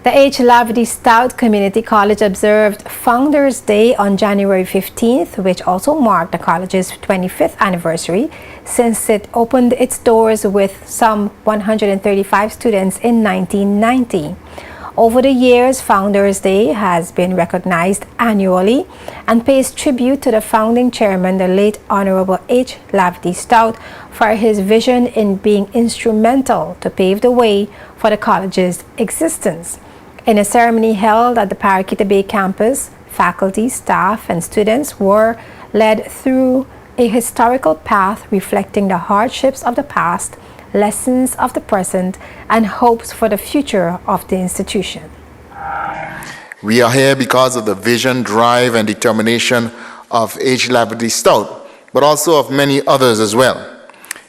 The Hlscc Stout Community College observed Founders Day on January 15th, which also marked the college's 25th anniversary since it opened its doors with some 135 students in 1990. Over the years, Founders Day has been recognized annually and pays tribute to the founding chairman, the late Honorable Hlscc Stout, for his vision in being instrumental to pave the way for the college's existence. In a ceremony held at the Paraquita Bay campus, faculty, staff, and students were led through a historical path reflecting the hardships of the past, lessons of the present, and hopes for the future of the institution. We are here because of the vision, drive, and determination of Hlscc Stout, but also of many others as well.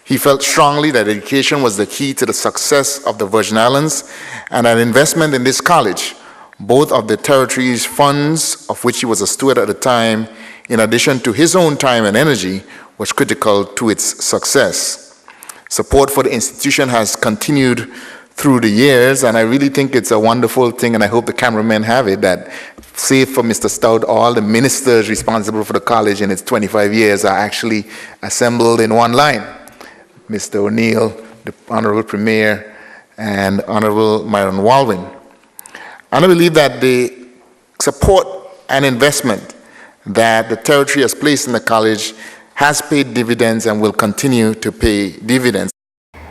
He felt strongly that education was the key to the success of the Virgin Islands, and an investment in this college, both of the territory's funds, of which he was a steward at the time, in addition to his own time and energy, was critical to its success. Support for the institution has continued through the years, and I really think it's a wonderful thing, and I hope the cameramen have it, that save for Mr. Stout, all the ministers responsible for the college in its 25 years are actually assembled in one line. Mr. O'Neill, the Honorable Premier, and Honorable Myron Walwyn. And I believe that the support and investment that the territory has placed in the college has paid dividends and will continue to pay dividends.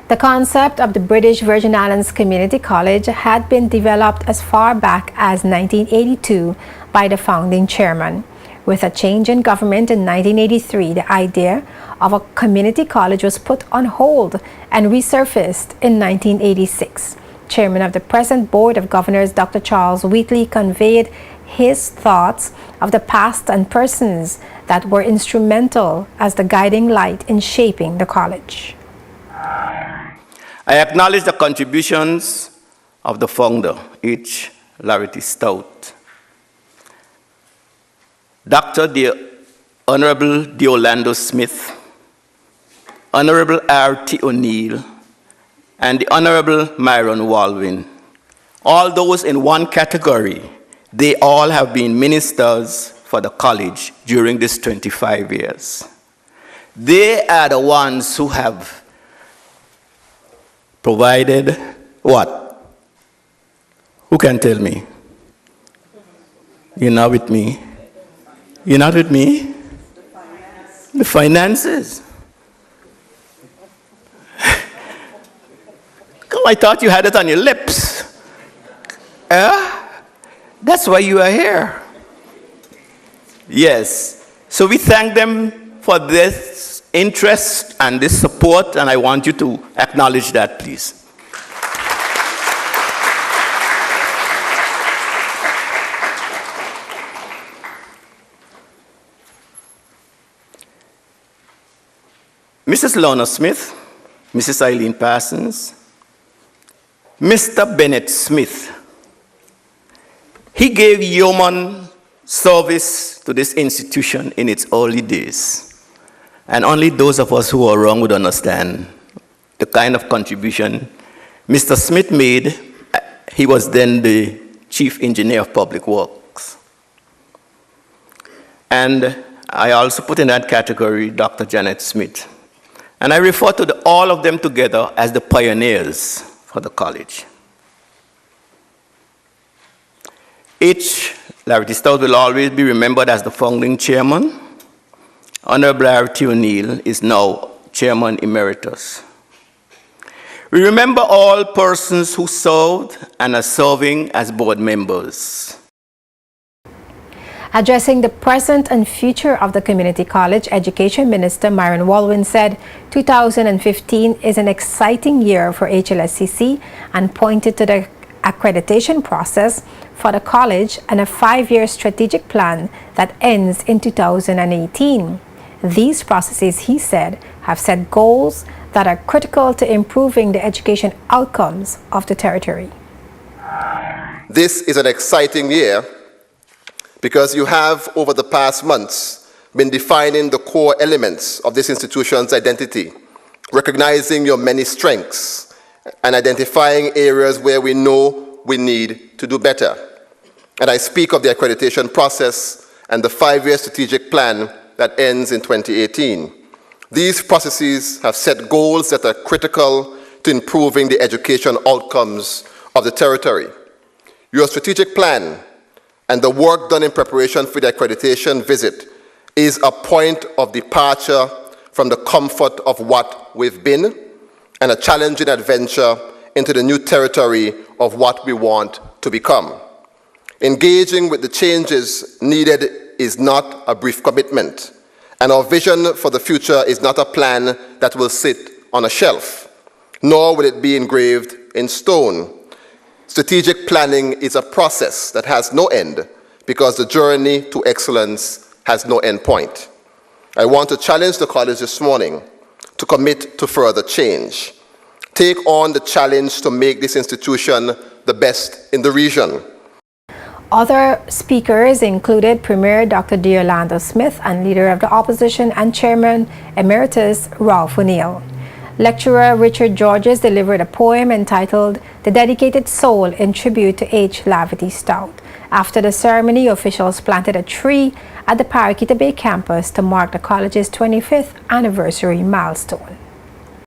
The concept of the British Virgin Islands Community College had been developed as far back as 1982 by the founding chairman. With a change in government in 1983, the idea of a community college was put on hold and resurfaced in 1986. Chairman of the present Board of Governors, Dr. Charles Wheatley, conveyed his thoughts of the past and persons that were instrumental as the guiding light in shaping the college. I acknowledge the contributions of the founder, Hlscc Stout. Dr. the Honorable Orlando Smith, Honorable R.T. O'Neill, and the Honorable Myron Walwyn. All those in one category, they all have been ministers for the college during these 25 years. They are the ones who have provided what? Who can tell me? You're not with me? You're not with me? The finances. Come, I thought you had it on your lips. That's why you are here. Yes. So we thank them for this interest and this support, and I want you to acknowledge that, please. Mrs. Lorna Smith, Mrs. Eileen Parsons, Mr. Bennett Smith. He gave yeoman service to this institution in its early days. And only those of us who are wrong would understand the kind of contribution Mr. Smith made. He was then the Chief Engineer of Public Works. And I also put in that category Dr. Janet Smith. And I refer to all of them together as the pioneers for the college. Hlscc Stout will always be remembered as the founding chairman. Honorable R.T. O'Neill is now chairman emeritus. We remember all persons who served and are serving as board members. Addressing the present and future of the community college, Education Minister Myron Walwyn said 2015 is an exciting year for Hlscc and pointed to the accreditation process for the college and a 5-year strategic plan that ends in 2018. These processes, he said, have set goals that are critical to improving the education outcomes of the territory. This is an exciting year because you have, over the past months, been defining the core elements of this institution's identity, recognizing your many strengths, and identifying areas where we know know we need to do better. And I speak of the accreditation process and the 5-year strategic plan that ends in 2018. These processes have set goals that are critical to improving the education outcomes of the territory. Your strategic plan and the work done in preparation for the accreditation visit is a point of departure from the comfort of what we've been and a challenging adventure into the new territory of what we want to become. Engaging with the changes needed is not a brief commitment, and our vision for the future is not a plan that will sit on a shelf, nor will it be engraved in stone. Strategic planning is a process that has no end because the journey to excellence has no end point. I want to challenge the college this morning to commit to further change. Take on the challenge to make this institution the best in the region. Other speakers included Premier Dr. D'Orlando Smith and Leader of the Opposition and Chairman Emeritus Ralph O'Neill. Lecturer Richard Georges delivered a poem entitled The Dedicated Soul in tribute to H. Laverty Stout. After the ceremony, officials planted a tree at the Paraquita Bay campus to mark the college's 25th anniversary milestone.